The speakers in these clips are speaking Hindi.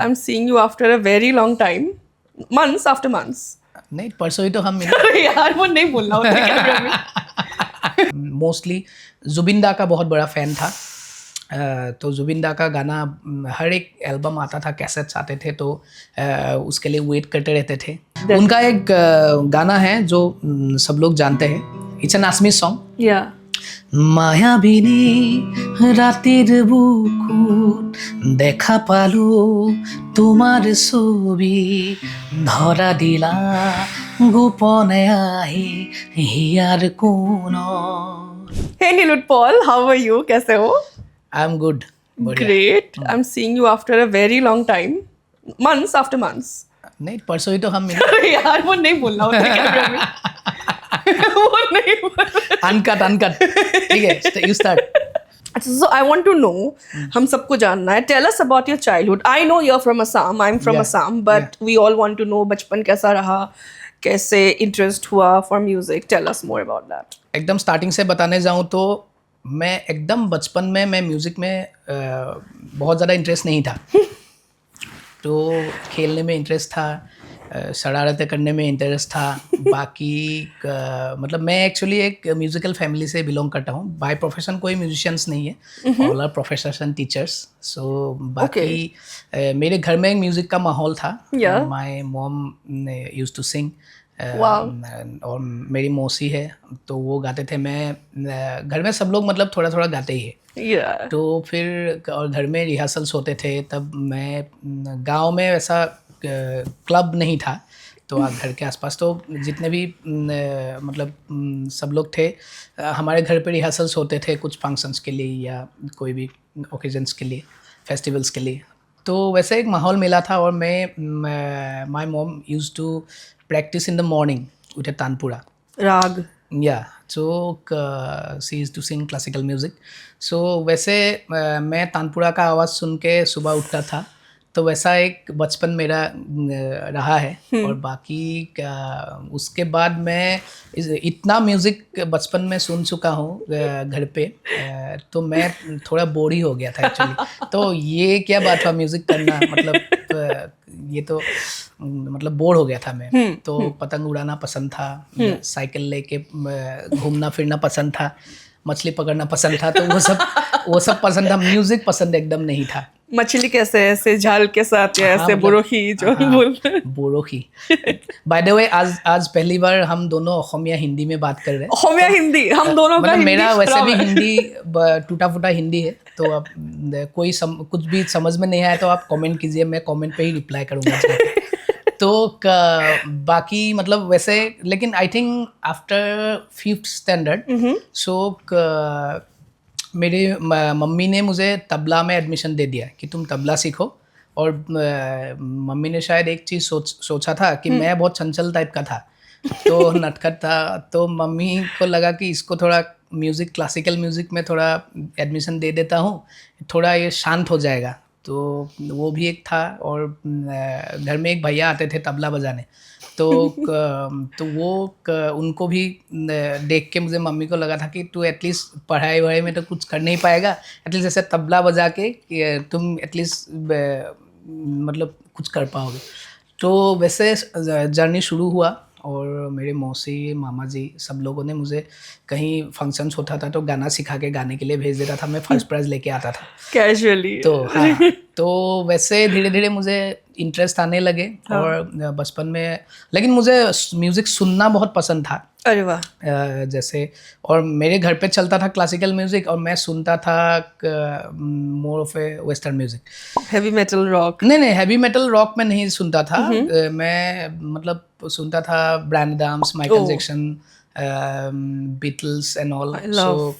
I'm seeing you after a very long time. Months after months. नहीं, परसों ही तो हम मिले। अरे यार वो नहीं बोलना होता कैमरे में। मोस्टली जुबिंदा का बहुत बड़ा फ़ैन था। तो जुबिंदा का गाना हर एक एल्बम आता था, कैसेट्स आते थे, तो उसके लिए वेट करते रहते थे। उनका एक गाना है जो सब लोग जानते हैं, इट्स एन आसमी सॉन्ग। Yeah. মায়াবিনী রাতের বুকুট দেখা পালো তোমার ছবি ধরা দিলা গোপনে আহি হিয়ার কোন। Hey Nilut Paul, how are you? कैसे हो? I am good. Great. I'm seeing you after a very long time. Months after months. नहीं, परसों ही तो हम मिले। अरे यार वो नहीं बोलना होता कैमरे में। वो नहीं बोलना। अनकट ठीक है, you start. So I want to know, हम सबको जानना है. Tell us about your childhood. I know you're from Assam. I'm from Yeah. Assam, but we all want to know बचपन कैसा रहा, कैसे interest हुआ for music. Tell us more about that. एकदम स्टार्टिंग से बताने जाऊँ तो मैं एकदम बचपन में मैं म्यूज़िक में बहुत ज़्यादा इंटरेस्ट नहीं था। तो खेलने में इंटरेस्ट था, शरारतें करने में इंटरेस्ट था। बाकी मतलब मैं एक्चुअली एक म्यूज़िकल फैमिली से बिलोंग करता हूँ। बाय प्रोफेशन कोई म्यूजिशियंस नहीं है, all are professors and teachers. So बाकी मेरे घर में एक म्यूज़िक का माहौल था। Yeah. My mom used to sing. Wow. और मेरी मौसी है तो वो गाते थे। मैं घर में सब लोग मतलब थोड़ा थोड़ा गाते ही है। Yeah. तो फिर और घर में रिहर्सल्स होते थे, तब मैं गांव में ऐसा क्लब नहीं था, तो घर के आसपास तो जितने भी मतलब सब लोग थे, हमारे घर पे रिहर्सल्स होते थे कुछ फंक्शंस के लिए या कोई भी ओकेजन्स के लिए, फेस्टिवल्स के लिए। तो वैसे एक माहौल मिला था। और मैं my mom used to practice in the morning with a tanpura raga. Yeah so she is to sing classical music. So वैसे मैं तानपुरा का आवाज़ सुन के सुबह उठता था, तो वैसा एक बचपन मेरा रहा है। और बाकी उसके बाद मैं इतना म्यूज़िक बचपन में सुन चुका हूँ घर पे, तो मैं थोड़ा बोर ही हो गया था एक्चुअली। तो ये क्या बात हुआ म्यूज़िक करना, मतलब ये तो मतलब बोर हो गया था मैं। तो पतंग उड़ाना पसंद था, साइकिल लेके घूमना फिरना पसंद था, मछली पकड़ना पसंद था, तो वो सब पसंद था। म्यूज़िक पसंद एकदम नहीं था। मछली कैसे, ऐसे झाल के साथ या ऐसे बोरोखी जो बोलते हैं? बोरोखी। बाय द वे आज पहली बार हम दोनों असमिया हिंदी में बात कर रहे हैं। असमिया हिंदी हम दोनों का मतलब हिंदी मेरा वैसे खराब भी है। हिंदी टूटा फूटा हिंदी है, तो अब कोई कुछ भी समझ में नहीं आया तो आप कमेंट कीजिए, मैं कमेंट पे ही रिप्लाई करूँगा। तो बाकी मतलब वैसे, लेकिन I think after 5th standard so मेरे मम्मी ने मुझे तबला में एडमिशन दे दिया कि तुम तबला सीखो। और मम्मी ने शायद एक चीज़ सोचा था कि मैं बहुत चंचल टाइप का था, तो नटखट था, तो मम्मी को लगा कि इसको थोड़ा म्यूज़िक, क्लासिकल म्यूज़िक में थोड़ा एडमिशन दे देता हूँ, थोड़ा ये शांत हो जाएगा। तो वो भी एक था। और घर में एक भैया आते थे तबला बजाने, तो वो उनको भी देख के मुझे, मम्मी को लगा था कि तू एटलीस्ट पढ़ाई वढ़ाई में तो कुछ कर नहीं पाएगा, एटलीस्ट ऐसे तबला बजा के तुम एटलीस्ट मतलब कुछ कर पाओगे। तो वैसे जर्नी शुरू हुआ। और मेरे मौसी, मामा जी, सब लोगों ने मुझे कहीं फंक्शंस होता था तो गाना सिखा के गाने के लिए भेज देता था। मैं फर्स्ट प्राइज़ लेके आता था कैजुअली। तो हाँ, तो वैसे धीरे धीरे मुझे इंटरेस्ट आने लगे। और बचपन में, लेकिन मुझे म्यूज़िक सुनना बहुत पसंद था। अरे वाह। जैसे, और मेरे घर पे चलता था क्लासिकल म्यूज़िक और मैं सुनता था more of a western music. Heavy metal rock? नहीं, हैवी मेटल रॉक में नहीं सुनता था। मैं मतलब सुनता था Bryan Adams, Michael Jackson, Beatles and all. So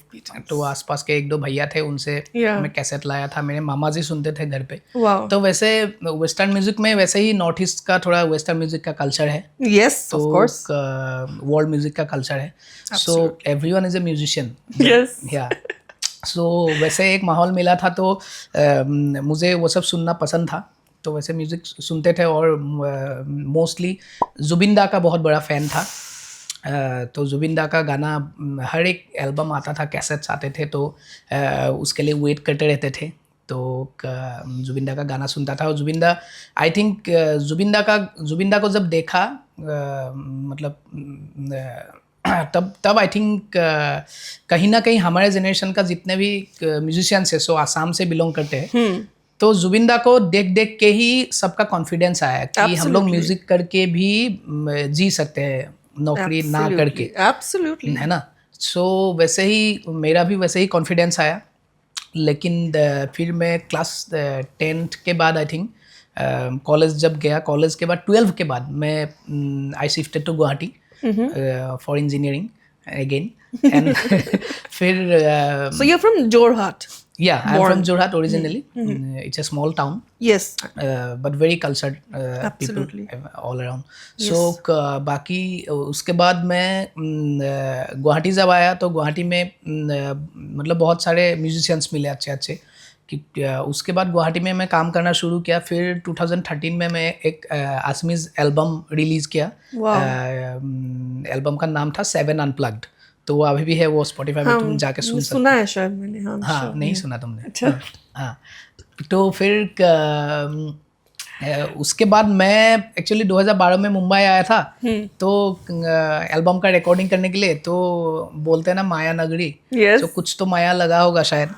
तो आसपास के एक दो भैया थे, उनसे मैं कैसेट लाया था। मेरे मामा जी सुनते थे घर पे। तो वैसे वेस्टर्न म्यूजिक में वैसे ही नॉर्थ ईस्ट का थोड़ा वेस्टर्न म्यूजिक का कल्चर है। Yes, of course. World music का कल्चर है। So everyone is a musician. Yes. या सो वैसे एक माहौल मिला था, तो मुझे वो सब सुनना पसंद था, तो वैसे म्यूज़िक सुनते थे। और मोस्टली जुबिंदा का बहुत बड़ा फ़ैन था। तो जुबिंदा का गाना हर एक एल्बम आता था, कैसेट्स आते थे, तो उसके लिए वेट करते रहते थे। तो जुबिंदा का गाना सुनता था। और जुबिंदा आई थिंक जुबिंदा को जब देखा मतलब तब आई थिंक कहीं ना कहीं हमारे जनरेशन का जितने भी म्यूजिशियंस है सो आसाम से बिलोंग करते हैं, तो जुबिंदा को देख देख के ही सबका कॉन्फिडेंस आया कि हम लोग म्यूजिक करके भी जी सकते हैं, नौकरी ना करके। एब्सोल्युटली, है ना। सो वैसे ही मेरा भी वैसे ही कॉन्फिडेंस आया। लेकिन फिर मैं क्लास 10th के बाद आई थिंक कॉलेज जब गया, कॉलेज के बाद 12 के बाद मैं I shifted to Guwahati for engineering again and फिर so you're from Jorhat? yeah, I'm from Jorhat originally. It's a small town, Yes. but very cultured Absolutely. people all around. So बाकी उसके बाद मैं गुवाहाटी जब आया तो गुवाहाटी में मतलब बहुत सारे म्यूजिशियंस मिले अच्छे अच्छे कि उसके बाद गुवाहाटी में मैं काम करना शुरू किया। फिर 2013 में मैं एक आसमीज एल्बम रिलीज़ किया। एल्बम का नाम था 7 Unplugged। तो वो अभी भी है, वो स्पॉटिफाई में तुम जाके सुन सकते हो। सुना है शायद मैंने। हाँ, नहीं सुना तुमने? अच्छा। हाँ, तो फिर उसके बाद मैं एक्चुअली 2012 में मुंबई आया था। तो एल्बम का रिकॉर्डिंग करने के लिए तो बोलते हैं ना माया नगरी, तो कुछ तो माया लगा होगा शायद।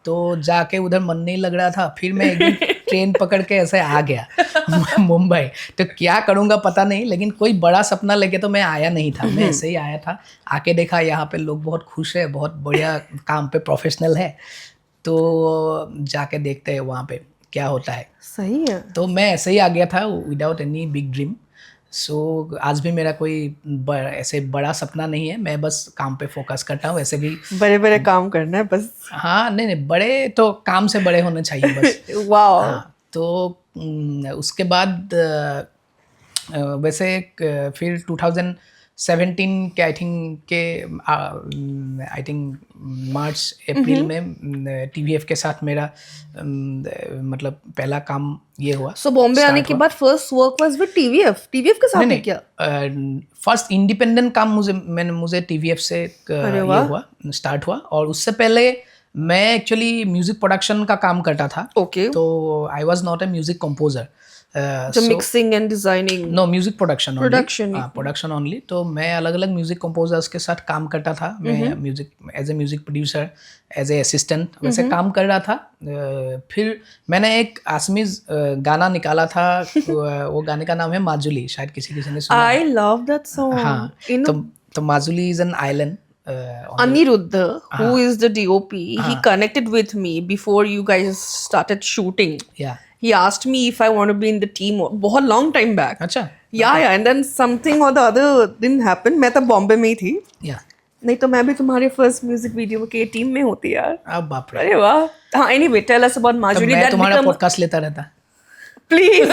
तो जाके उधर मन नहीं लग रहा था। फिर मैं एक दिन ट्रेन पकड़ के ऐसे आ गया मुंबई। तो क्या करूँगा पता नहीं, लेकिन कोई बड़ा सपना लेके तो मैं आया नहीं था। मैं ऐसे ही आया था, आके देखा यहाँ पे लोग बहुत खुश है, बहुत बढ़िया काम पे प्रोफेशनल है, तो जाके देखते हैं वहाँ पे क्या होता है। सही है। तो मैं ऐसे ही आ गया था विदाउट एनी बिग ड्रीम। सो आज भी मेरा कोई ऐसे बड़ा सपना नहीं है, मैं बस काम पे फोकस करता हूँ। ऐसे भी बड़े बड़े काम करना है बस। हाँ, नहीं, बड़े तो काम से बड़े होने चाहिए बस। वाह। हाँ, तो उसके बाद वैसे फिर 2017 के आई थिंक मार्च अप्रैल में TVF के साथ मेरा मतलब पहला काम ये हुआ। सो बॉम्बे आने के बाद first work was with TVF के साथ ही क्या? फर्स्ट इंडिपेंडेंट काम मुझे TVF से ये हुआ, स्टार्ट हुआ। और उससे पहले मैं एक्चुअली म्यूजिक प्रोडक्शन का काम करता था। ओके। तो I was not a music composer. Mixing and designing? No, music production only. तो मैं अलग अलग म्यूजिक कंपोजर्स के साथ काम करता था। मैं music producer, as a assistant वैसे काम कर रहा था। फिर मैंने एक आसमीज गाना निकाला था, वो गाने का नाम है माजुली, शायद किसी ने सुना। I love that song. हाँ, तो Majuli is an island. Aniruddha, who is the DOP, he connected with me before you guys started shooting. Yeah. He asked me if I want to be in the team. बहुत long time back. अच्छा। Yeah, and then something or the other didn't happen. मैं तब बॉम्बे में ही थी। Yeah. नहीं तो मैं भी तुम्हारे फर्स्ट म्यूजिक वीडियो के टीम में होती यार। अब बाप रे। अरे वाह। हाँ, anyway, tell us about Majuli. मैं तुम्हारा पॉडकास्ट लेता रहता। Please,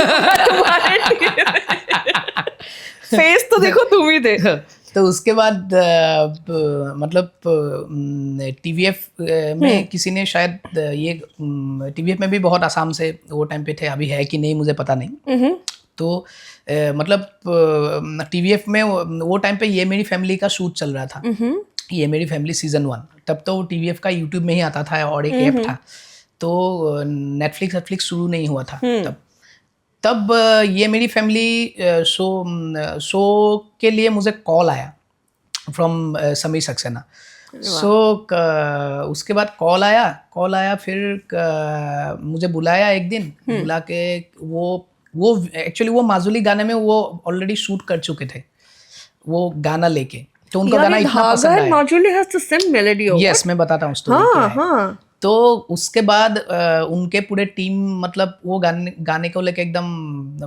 फेस तो देखो तुम ही थे। तो उसके बाद मतलब TVF में किसी ने शायद ये TVF में भी बहुत आसाम से वो टाइम पे थे, अभी है कि नहीं मुझे पता नहीं। तो मतलब TVF में वो टाइम पे ये मेरी फैमिली का शूट चल रहा था। ये मेरी फैमिली सीजन 1। तब तो TVF का यूट्यूब में ही आता था और एक ऐप था, तो नेटफ्लिक्स शुरू नहीं हुआ था तब ये मेरी फैमिली शो के लिए मुझे कॉल आया फ्रॉम समीर सक्सेना। सो उसके बाद कॉल आया फिर मुझे बुलाया एक दिन, बुला के वो एक्चुअली वो माजुली गाने में वो ऑलरेडी शूट कर चुके थे वो गाना लेके, तो उनको गाना इतना पसंद आया। Majuli has the same melody. Yes, मैं बताता हूँ स्टोरी क्या है। हाँ। तो उसके बाद उनके पूरे टीम मतलब वो गाने को लेके एकदम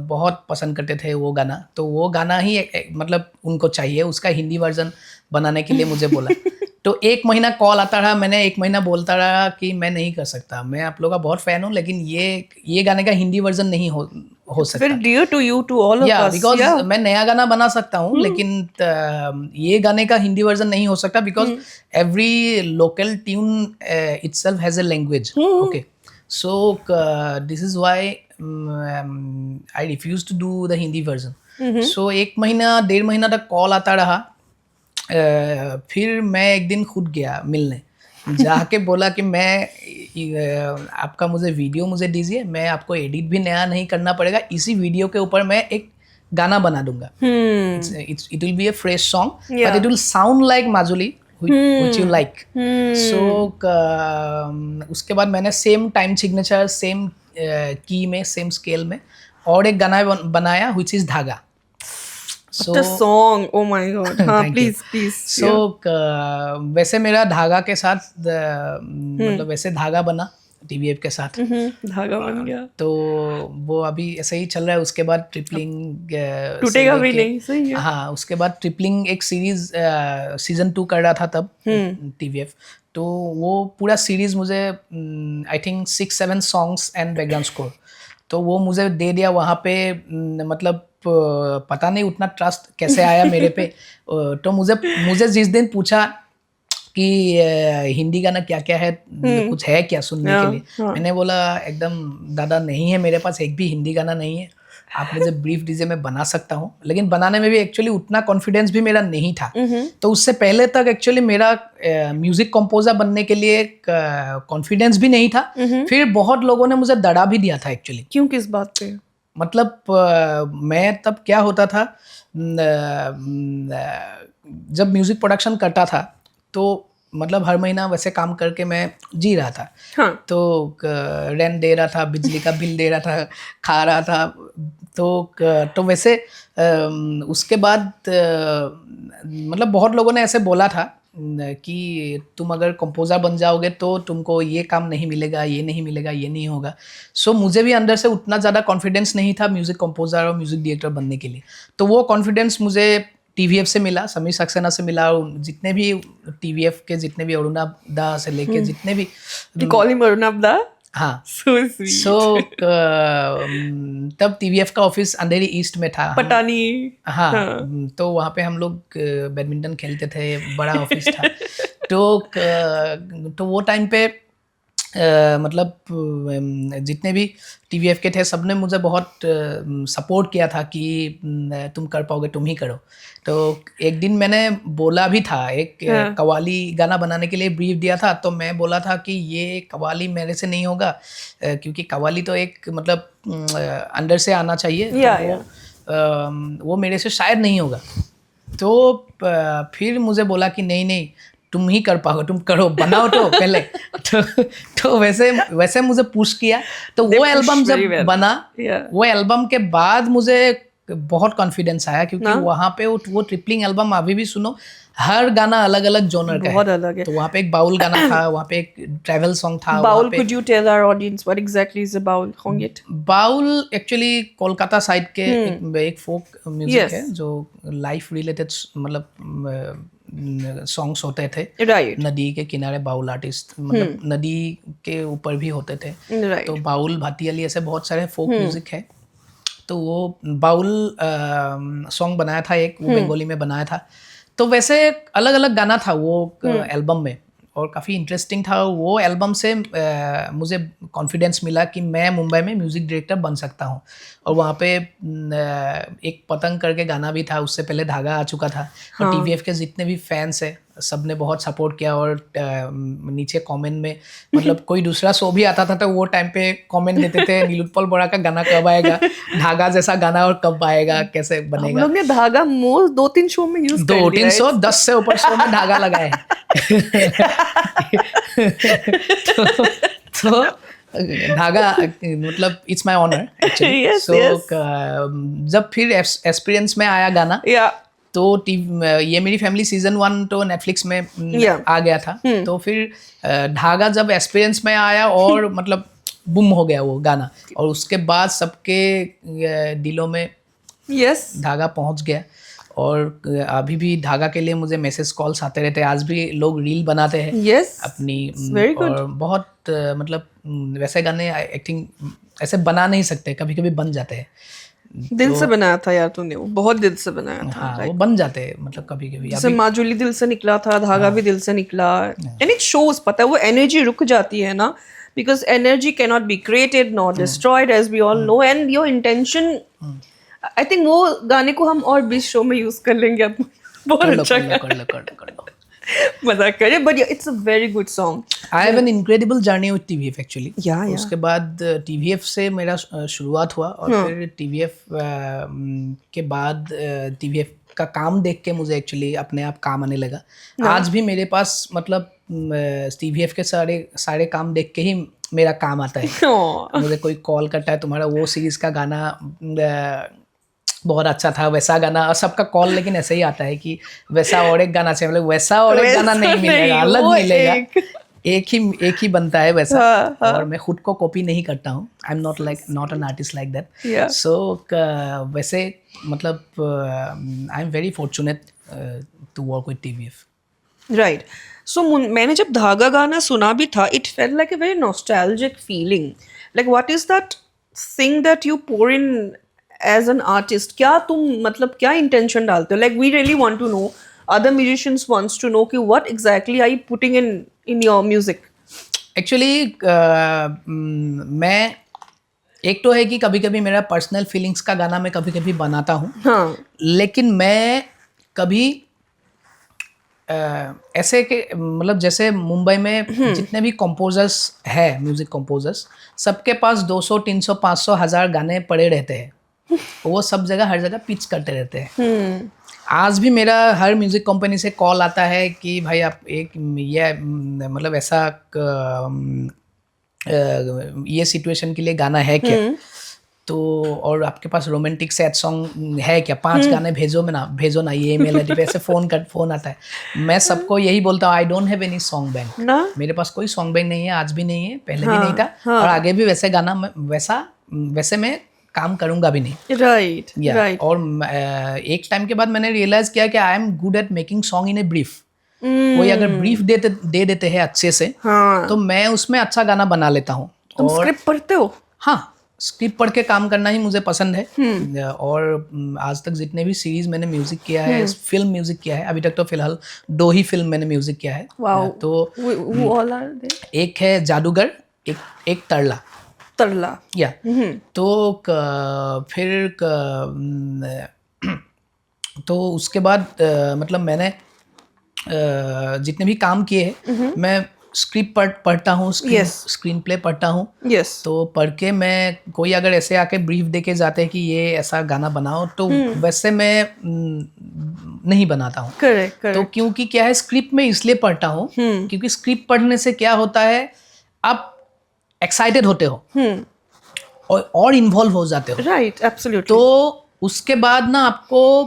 बहुत पसंद करते थे वो गाना। तो वो गाना ही मतलब उनको चाहिए, उसका हिंदी वर्जन बनाने के लिए मुझे बोला। तो 1 महीना कॉल आता रहा, मैंने 1 महीना बोलता रहा कि मैं नहीं कर सकता, मैं आप लोगों का बहुत फैन हूँ, लेकिन ये गाने का हिंदी वर्जन नहीं हो सकता। Very dear to you, to all of us. Because मैं नया गाना बना सकता हूँ, लेकिन ये गाने का हिंदी वर्जन नहीं हो सकता, because every local tune itself has a language. Okay, so this is why I refuse to do the Hindi version. So 1 महीना 1.5 महीना तक कॉल आता रहा। फिर मैं एक दिन खुद गया मिलने, जाके बोला कि मैं कि आपका मुझे वीडियो मुझे दीजिए, मैं आपको एडिट भी नया नहीं करना पड़ेगा, इसी वीडियो के ऊपर मैं एक गाना बना दूंगा. It will be a fresh song, but it will sound like Majuli, which you like. So उसके बाद मैंने सेम टाइम सिग्नेचर, सेम की में, सेम स्केल में और एक गाना बनाया which is धागा. So, the song, oh my god, हाँ please. So वैसे मेरा धागा के साथ मतलब वैसे धागा बना TVF के साथ, धागा बन गया. तो वो अभी ऐसे ही चल रहा है. उसके बाद ट्रिपलिंग टूटेगा भी नहीं. सही है. हाँ, उसके बाद ट्रिपलिंग एक सीरीज सीजन 2 कर रहा था तब TVF, तो वो पूरा सीरीज मुझे I think 6-7 songs and background score, तो वो मुझे दे दिया वहाँ पे. मतलब पता नहीं उतना ट्रस्ट कैसे आया मेरे पे. तो मुझे जिस दिन पूछा कि हिंदी गाना क्या क्या है, कुछ है क्या सुनने के लिए, मैंने बोला एकदम दादा नहीं है मेरे पास, एक भी हिंदी गाना नहीं है. आप मुझे ब्रीफ दीजिए, मैं बना सकता हूँ. लेकिन बनाने में भी एक्चुअली उतना कॉन्फिडेंस भी मेरा नहीं था. तो उससे पहले तक एक्चुअली मेरा म्यूजिक कंपोजर बनने के लिए कॉन्फिडेंस भी नहीं था. फिर बहुत लोगों ने मुझे दड़ा भी दिया था एक्चुअली. क्यों, किस बात पे? मतलब मैं तब क्या होता था, जब म्यूजिक प्रोडक्शन करता था तो मतलब हर महीना वैसे काम करके मैं जी रहा था. हाँ. तो रेंट दे रहा था, बिजली का बिल दे रहा था, खा रहा था. तो वैसे उसके बाद मतलब बहुत लोगों ने ऐसे बोला था कि तुम अगर कंपोजर बन जाओगे तो तुमको ये काम नहीं मिलेगा, ये नहीं मिलेगा, ये नहीं होगा. सो मुझे भी अंदर से उतना ज़्यादा कॉन्फिडेंस नहीं था म्यूज़िक कंपोजर और म्यूज़िक डायरेक्टर बनने के लिए. तो वो कॉन्फिडेंस मुझे TVF से मिला, समीर सक्सेना से मिला, और जितने भी TVF के जितने भी अरुणाब दा से लेके जितने भी कॉल हिम अरुणाब दा. हाँ. So तब TVF का ऑफिस अंधेरी ईस्ट में था, पटानी. हाँ. तो वहाँ पे हम लोग बैडमिंटन खेलते थे, बड़ा ऑफिस था. तो वो टाइम पे मतलब जितने भी TVF के थे सबने मुझे बहुत सपोर्ट किया था कि तुम कर पाओगे, तुम ही करो. तो एक दिन मैंने बोला भी था, एक कव्वाली गाना बनाने के लिए ब्रीफ दिया था. तो मैं बोला था कि ये कव्वाली मेरे से नहीं होगा, क्योंकि कव्वाली तो एक मतलब अंदर से आना चाहिए. वो मेरे से शायद नहीं होगा. तो फिर मुझे बोला कि नहीं तुम ही कर पाओगे, तुम करो, बनाओ तो पहले. तो वैसे मुझे पुश किया. तो वो एल्बम जब बना, वो एल्बम के बाद मुझे बहुत कॉन्फिडेंस आया, क्योंकि वहाँ पे वो ट्रिपलिंग एल्बम अभी भी सुनो, हर गाना अलग अलग जॉनर का बहुत अलग है. तो वहाँ पे एक बाउल गाना था, वहाँ पे एक ट्रैवल सॉन्ग था. Baul, could you tell our audience what exactly is a Baul? Khongit? Baul actually Kolkata side के एक फोक म्यूजिक है, जो लाइफ रिलेटेड मतलब सॉन्ग्स होते थे. Right. नदी के किनारे बाउल आर्टिस्ट, मतलब नदी के ऊपर भी होते थे. Right. तो बाउल, भाटियाली, ऐसे बहुत सारे फोक म्यूजिक है. तो वो बाउल सॉन्ग बनाया था एक, वो बंगाली में बनाया था. तो वैसे अलग अलग गाना था वो एल्बम में, और काफ़ी इंटरेस्टिंग था. वो एल्बम से मुझे कॉन्फिडेंस मिला कि मैं मुंबई में म्यूज़िक डायरेक्टर बन सकता हूँ. और वहाँ पे एक पतंग करके गाना भी था, उससे पहले धागा आ चुका था. और TVF के जितने भी फैंस है सब ने बहुत सपोर्ट किया. और नीचे कमेंट में मतलब कोई दूसरा शो भी आता था तो वो टाइम पे कमेंट देते थे, नीलोत्पल बोरा का गाना कब आएगा, धागा जैसा गाना और कब आएगा, कैसे बनेगा. हम लोग ने धागा मोस्ट 2-3 शो में यूज कर लिया. 200-300 10 से ऊपर शो में धागा लगाए. तो धागा मतलब इट्स माय ऑनर एक्चुअली. सो जब फिर एक्सपीरियंस में आया गाना, तो ये मेरी फैमिली सीजन 1 तो नेटफ्लिक्स में आ गया था. तो फिर धागा जब एक्सपीरियंस में आया और मतलब बुम हो गया वो गाना, और उसके बाद सबके दिलों में धागा पहुंच गया. और अभी भी धागा के लिए मुझे मैसेज कॉल्स आते रहते हैं. आज भी लोग रील बनाते हैं अपनी, और बहुत मतलब वैसे गाने आई थिंक ऐसे बना नहीं सकते, कभी कभी बन जाते हैं. दिल से बनाया था यार तूने, वो बहुत दिल से बनाया था. हाँ, वो बन जाते हैं मतलब कभी कभी. जैसे माजुली दिल से निकला था, धागा भी दिल से निकला. एंड इट शोज, पता है वो एनर्जी रुक जाती है ना, because energy cannot be created nor destroyed as we all know, and your intention I think वो गाने को हम और 20 शो में यूज कर लेंगे अब. बहुत अच्छा कर लो. मजाक कर रहे, but it's a very good song. I have an incredible journey with TVF actually. या उसके बाद TVF से मेरा शुरुआत हुआ और फिर TVF के बाद TVF का काम देख के मुझे एक्चुअली अपने आप काम आने लगा. आज भी मेरे पास मतलब TVF के सारे काम देख के ही मेरा काम आता है. मुझे कोई कॉल करता है, तुम्हारा वो सीरीज का गाना बहुत अच्छा था, वैसा गाना, और सबका कॉल लेकिन ऐसे ही आता है कि वैसा और एक गाना चाहिए. मतलब वैसा और एक गाना नहीं मिलेगा, अलग मिलेगा. एक ही बनता है वैसा. और मैं खुद को कॉपी नहीं करता हूँ. I am not an artist like that. So वैसे मतलब I am very fortunate to work with TVF. Right. So मैंने जब धागा गाना सुना भी था, it felt like a very nostalgic feeling. Like what is that thing that you pour in as an artist? क्या तुम मतलब क्या इंटेंशन डालते हो? Like we really want to know, other musicians wants to know कि what exactly are you putting in your music? Actually मैं, एक तो है कि कभी कभी मेरा पर्सनल फीलिंग्स का गाना मैं कभी कभी बनाता हूँ. हाँ. लेकिन मैं कभी ऐसे के मतलब जैसे मुंबई में जितने भी कंपोजर्स है, म्यूजिक कंपोजर्स, सबके पास 200, 300, 500, 1000 गाने पड़े रहते हैं. वो सब जगह हर जगह पिच करते रहते हैं. आज भी मेरा हर म्यूजिक कंपनी से कॉल आता है कि भाई आप एक ये मतलब ऐसा ये सिचुएशन के लिए गाना है क्या, तो और आपके पास रोमांटिक सैड सॉन्ग है क्या, 5 गाने भेजो ना ये ईमेल आईडी पे. ऐसे फोन आता है. मैं सबको यही बोलता हूँ, I don't have any song bank. मेरे पास कोई सॉन्ग बैंक नहीं है, आज भी नहीं है, पहले भी नहीं था, और आगे भी वैसे गाना वैसे मैं काम करूंगा भी नहीं. राइट. और एक टाइम के बाद मैंने रियलाइज किया कि I am good at making song in a brief. कोई अगर ब्रीफ दे देते हैं अच्छे से, तो मैं उसमें अच्छा गाना बना लेता हूँ. तुम स्क्रिप्ट पढ़ते हो? हाँ, स्क्रिप्ट पढ़ के काम करना ही मुझे पसंद है. और आज तक जितने भी सीरीज मैंने म्यूजिक किया है, फिल्म म्यूजिक किया है, अभी तक तो फिलहाल 2 ही फिल्म मैंने म्यूजिक किया है. तो एक है जादूगर, एक तरला. या तो फिर तो उसके बाद मतलब मैंने जितने भी काम किए हैं, मैं स्क्रिप्ट पढ़ता हूँ, स्क्रीन प्ले पढ़ता हूँ. तो पढ़ के मैं, कोई अगर ऐसे आके ब्रीफ देके जाते हैं कि ये ऐसा गाना बनाओ, तो वैसे मैं नहीं बनाता हूँ. तो क्योंकि क्या है, स्क्रिप्ट में इसलिए पढ़ता हूँ क्योंकि स्क्रिप्ट पढ़ने से क्या होता है, आप एक्साइटेड होते हो और इन्वॉल्व हो जाते हो. Right, absolutely. तो उसके बाद ना आपको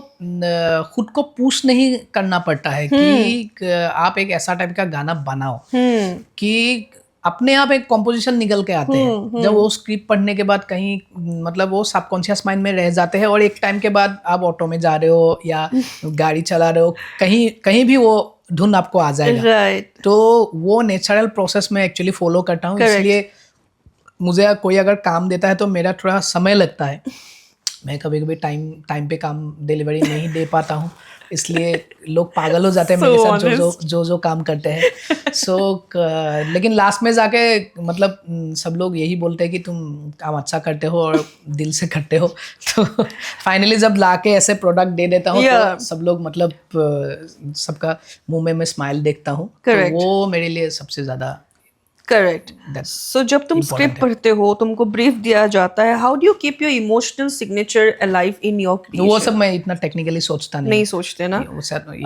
खुद को पुश नहीं करना पड़ता है कि आप एक ऐसा टाइप का गाना बनाओ, कि अपने आप एक कॉम्पोजिशन निकल के आते हैं. जब वो स्क्रिप्ट पढ़ने के बाद कहीं मतलब वो सबकॉन्शियस माइंड में रह जाते हैं, और एक टाइम के बाद आप ऑटो में जा रहे हो या गाड़ी चला रहे हो, कहीं भी वो धुन आपको आ जाएगा. तो वो नेचुरल प्रोसेस में एक्चुअली फॉलो करता हूँ. इसलिए मुझे कोई अगर काम देता है तो मेरा थोड़ा समय लगता है. मैं कभी कभी टाइम पे काम डिलीवरी नहीं दे पाता हूँ, इसलिए लोग पागल हो जाते हैं मेरे साथ जो काम करते हैं. लेकिन लास्ट में जाके मतलब सब लोग यही बोलते हैं कि तुम काम अच्छा करते हो और दिल से करते हो. तो फाइनली जब लाके ऐसे प्रोडक्ट दे देता हूँ, तो सब लोग मतलब सबका मुंह में मैं स्माइल देखता हूँ. तो वो मेरे लिए सबसे ज़्यादा. करेक्ट. सो जब तुम स्क्रिप्ट पढ़ते हो, तुमको ब्रीफ दिया जाता है, how do you keep your emotional signature alive in your creation? वो सब मैं इतना टेक्निकली सोचता नहीं सोचते ना.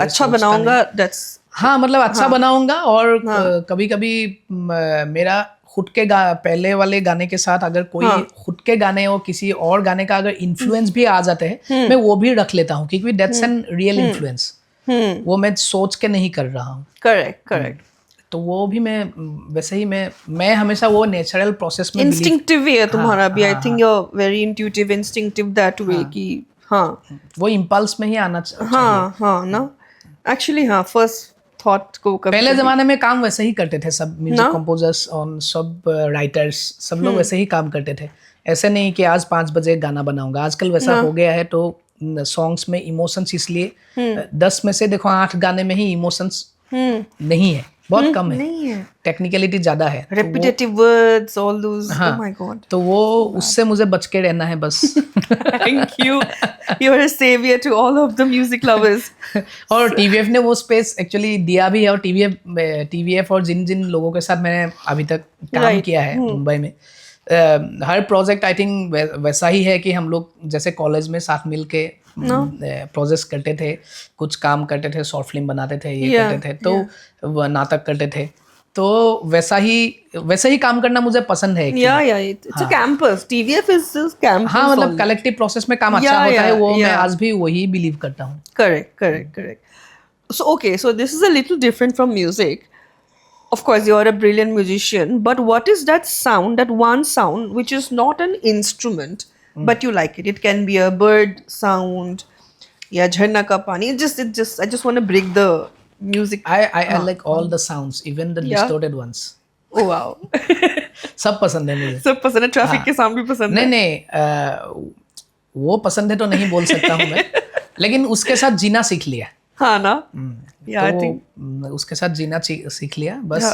अच्छा बनाऊंगा, दैट्स, हाँ मतलब अच्छा बनाऊंगा. और कभी कभी मेरा खुद के पहले वाले गाने के साथ अगर कोई खुद के गाने और किसी और गाने का अगर इन्फ्लुएंस भी आ जाते हैं, मैं वो भी रख लेता हूँ, क्योंकि दैट्स एन रियल इन्फ्लुएंस. वो मैं सोच के नहीं कर रहा हूँ. करेक्ट. तो वो भी मैं वैसे ही मैं हमेशा वो नेचुरल प्रोसेस में इंस्टिंक्टिव है तुम्हारा भी. I think you are very intuitive, instinctive that way कि वो इम्पल्स में ही आना चाहिए. ना एक्चुअली फर्स्ट थॉट को पहले जमाने में काम वैसे ही करते थे सब म्यूजिक कंपोजर्स और सब राइटर्स, सब लोग वैसे ही काम करते थे. ऐसे नहीं कि आज 5 बजे गाना बनाऊंगा. आजकल वैसा हो गया है. तो सॉन्ग्स में इमोशंस, इसलिए 10 में से देखो 8 गाने में ही इमोशंस नहीं है. बहुत कम है, नहीं है. टेक्निकलिटी ज्यादा है. तो वो- Repetitive words, all those. हाँ, Oh my god. तो वो उससे मुझे बच के रहना है बस. Thank you. You're a savior to all of the music lovers. और टीवीएफ ने वो स्पेस एक्चुअली दिया भी है. और टीवीएफ और जिन जिन लोगों के साथ मैंने अभी तक काम Right. किया है मुंबई में, हर प्रोजेक्ट आई थिंक वैसा ही है कि हम लोग जैसे कॉलेज में साथ मिल के प्रोजेक्ट्स करते थे, कुछ काम करते थे, शॉर्ट फिल्म बनाते थे, ये Yeah, करते थे, तो वो नाटक करते थे. तो वैसे ही काम करना मुझे पसंद है actually. Yeah. It's a campus. TVF is just campus. हाँ, मतलब only. कलेक्टिव प्रोसेस में काम अच्छा Yeah, होता है, वो मैं yeah. आज भी वही बिलीव करता हूँ. Correct. So, okay, so this is a little different from music. Of course, you're a brilliant musician, but what is that sound, that one sound, which is not an instrument, but you like it? It can be a bird sound, yeah, jharna ka pani. I just want to break the music. I like all the sounds, even the Yeah. distorted ones. Oh, wow. सब पसंद है मुझे. सब पसंद है, ट्रैफिक के साउंड भी पसंद है. नहीं, वो पसंद है तो नहीं बोल सकता हूँ मैं, लेकिन उसके साथ जीना सीख लिया. हाँ ना. Yeah, I तो think. उसके साथ जीना सीख लिया बस.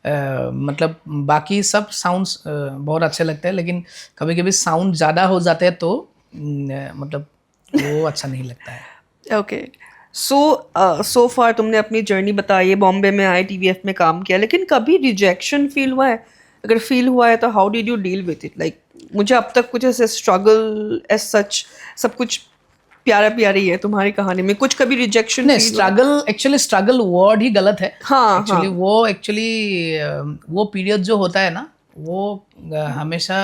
मतलब बाकी सब साउंड्स बहुत अच्छे लगते हैं, लेकिन कभी कभी साउंड ज़्यादा हो जाते हैं तो मतलब वो अच्छा नहीं लगता है. ओके. सो फार तुमने अपनी जर्नी बताई है, बॉम्बे में आए, टीवीएफ में काम किया, लेकिन कभी रिजेक्शन फील हुआ है? अगर फील हुआ है तो how did you deal with it? Like मुझे अब तक कुछ ऐसे स्ट्रगल एज सच सब कुछ प्यारी है तुम्हारी कहानी में. कुछ कभी रिजेक्शन? नहीं, स्ट्रगल वर्ड ही गलत है. हाँ, एक्चुअली वो पीरियड जो होता है ना, वो हमेशा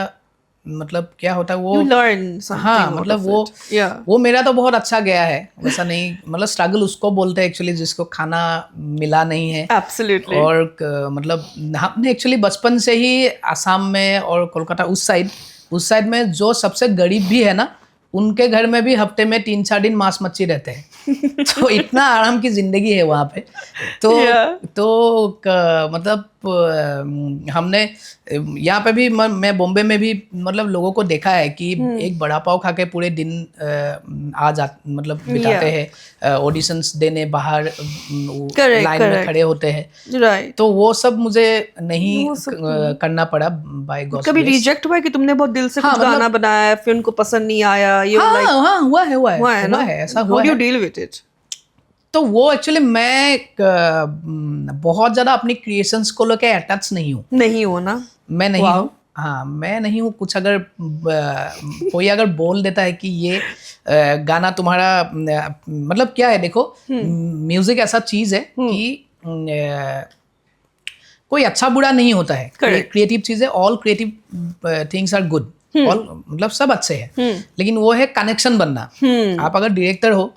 मतलब क्या होता है वो You learn something. हाँ, out मतलब of it. Yeah. वो मेरा तो बहुत अच्छा गया है, वैसा नहीं. मतलब स्ट्रगल उसको बोलते हैं एक्चुअली जिसको खाना मिला नहीं है. Absolutely. और मतलब हमने एक्चुअली बचपन से ही आसाम में और कोलकाता उस साइड में जो सबसे गरीब भी है ना, उनके घर में भी हफ्ते में 3-4 दिन मांस मच्छी रहते हैं. तो इतना आराम की जिंदगी है वहाँ पे. तो मतलब हमने यहाँ पे भी मैं बॉम्बे में भी मतलब लोगों को देखा है कि एक बड़ा पाव खा के पूरे दिन मतलब बिताते हैं, ऑडिशंस देने बाहर लाइन में खड़े होते हैं. Right. तो वो सब मुझे नहीं करना पड़ा बाय गॉड. कभी रिजेक्ट हुआ है कि तुमने बहुत दिल से कुछ गाना बनाया है, फिर उनको पसंद नहीं आया? हाँ, हुआ है ना? ऐसा How हुआ do you है. deal with it? तो वो एक्चुअली मैं बहुत ज़्यादा अपनी क्रिएशंस को लेके अटैच नहीं हूँ. नहीं हो ना? मैं नहीं हूँ. हाँ, मैं नहीं हूँ. कुछ अगर कोई अगर बोल देता है कि ये गाना तुम्हारा मतलब क्या है, देखो म्यूजिक ऐसा चीज़ है कि कोई अच्छा बुरा नहीं होता है. क्रिएटिव चीज़ें, all creative things are good. All मतलब सब अच्छे हैं, लेकिन वो है कनेक्शन बनना. आप अगर डायरेक्टर हो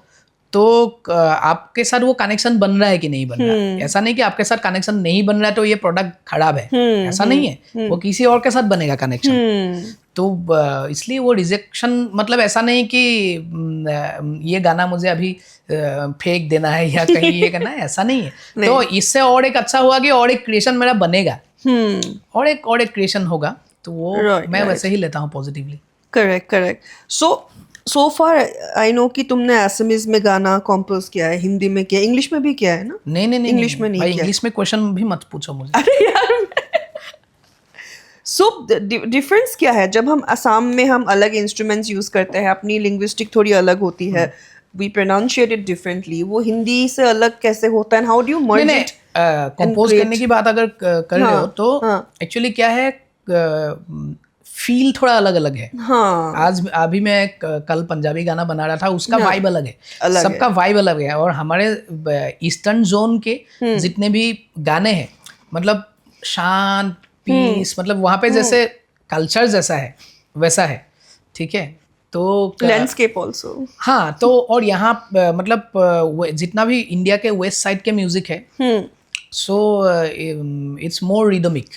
तो आपके साथ वो कनेक्शन बन रहा है कि नहीं बन रहा है. ऐसा नहीं कि आपके साथ कनेक्शन नहीं बन रहा है तो ये प्रोडक्ट खराब है. ऐसा नहीं है. वो किसी और के साथ बनेगा कनेक्शन. तो इसलिए वो रिजेक्शन मतलब ऐसा नहीं कि ये गाना मुझे अभी फेंक देना है या कहीं ये करना है, ऐसा नहीं है. तो इससे और एक अच्छा हुआ कि और एक क्रिएशन मेरा बनेगा, और एक क्रिएशन होगा, तो वो मैं वैसे ही लेता हूँ positively. Correct. So far I know कि तुमने असमीज में गाना कंपोज किया है, हिंदी में किया, इंग्लिश में भी किया है ना? नहीं, इंग्लिश में नहीं किया. इंग्लिश में क्वेश्चन भी मत पूछो मुझे. अरे यार. सो डिफरेंस क्या है? जब हम असम में हम अलग इंस्ट्रूमेंट्स यूज करते हैं, अपनी लिंग्विस्टिक थोड़ी अलग होती है, वी प्रोनाउंशिएट इट डिफरेंटली. वो हिंदी से अलग कैसे होता है? How do you merge it? Compose करने की बात अगर कर रहे हो तो एक्चुअली क्या है, फील थोड़ा अलग अलग है. हाँ. अभी मैं कल पंजाबी गाना बना रहा था, उसका वाइब अलग है, सबका वाइब अलग है. और हमारे ईस्टर्न जोन के जितने भी गाने हैं, मतलब शांत, पीस, मतलब वहाँ पे जैसे कल्चर जैसा है वैसा है. ठीक है, तो लैंडस्केप ऑल्सो. हाँ, तो और यहाँ मतलब जितना भी इंडिया के वेस्ट साइड के म्यूजिक है, so it's more rhythmic.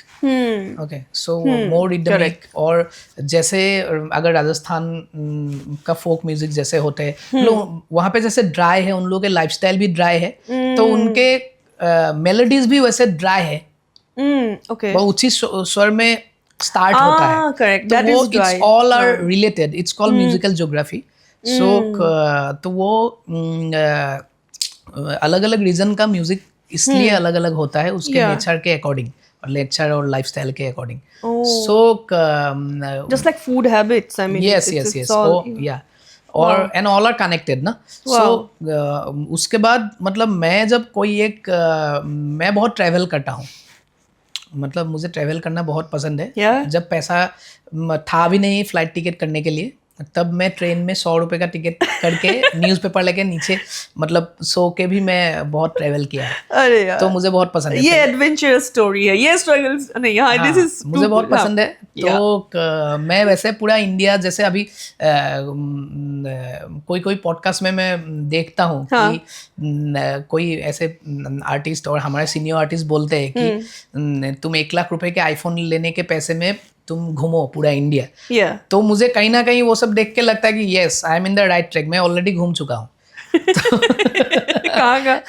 Okay, so more rhythmic. और जैसे अगर राजस्थान का फोक म्यूजिक जैसे होते हैं लोग, वहाँ पे जैसे ड्राई है, उन लोगों के लाइफस्टाइल भी ड्राई है, तो उनके मेलोडीज भी वैसे ड्राई है. Okay. वो ऊंची स्वर में स्टार्ट होता है. Correct. तो That वो is dry. it's all are related. It's called musical geography. So तो वो अलग अलग रीजन का म्यूजिक इसलिए अलग अलग होता है उसके Yeah. नेचर के अकॉर्डिंग और नेचर और लाइफस्टाइल के according. Oh. So Just like food habits, I mean, yes, it's, yes, it's yes. all. या और Wow. And all are connected ना. सो उसके बाद मतलब मैं जब कोई एक मैं बहुत ट्रैवल करता हूँ, मतलब मुझे ट्रैवल करना बहुत पसंद है. Yeah. जब पैसा था भी नहीं फ्लाइट टिकट करने के लिए, तब मैं ट्रेन में 100 रुपये का टिकट करके न्यूज़पेपर लेके नीचे मतलब सो के भी मैं बहुत ट्रैवल किया है. अरे यार, तो मुझे बहुत पसंद है. ये एडवेंचरस स्टोरी है, ये स्ट्रगल्स नहीं. हाँ, हाँ, दिस इज मुझे बहुत पसंद है. तो मैं वैसे पूरा इंडिया जैसे अभी कोई कोई पॉडकास्ट में मैं देखता हूँ हाँ. कि कोई ऐसे आर्टिस्ट और हमारे सीनियर आर्टिस्ट बोलते हैं कि तुम 1 लाख रुपए के आईफोन लेने के पैसे में तुम घूमो पूरा इंडिया. Yeah. तो मुझे कहीं ना कहीं वो सब देख के लगता है कि yes I am in the right track, मैं ऑलरेडी घूम चुका हूँ. कहाँ का?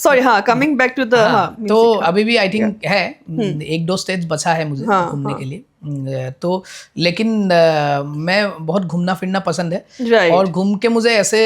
Sorry, हाँ, coming back to the हाँ, तो music. अभी भी आई थिंक है 1-2 स्टेज बचा है मुझे घूमने के लिए. तो लेकिन मैं बहुत घूमना फिरना पसंद है. Right. और घूम के मुझे ऐसे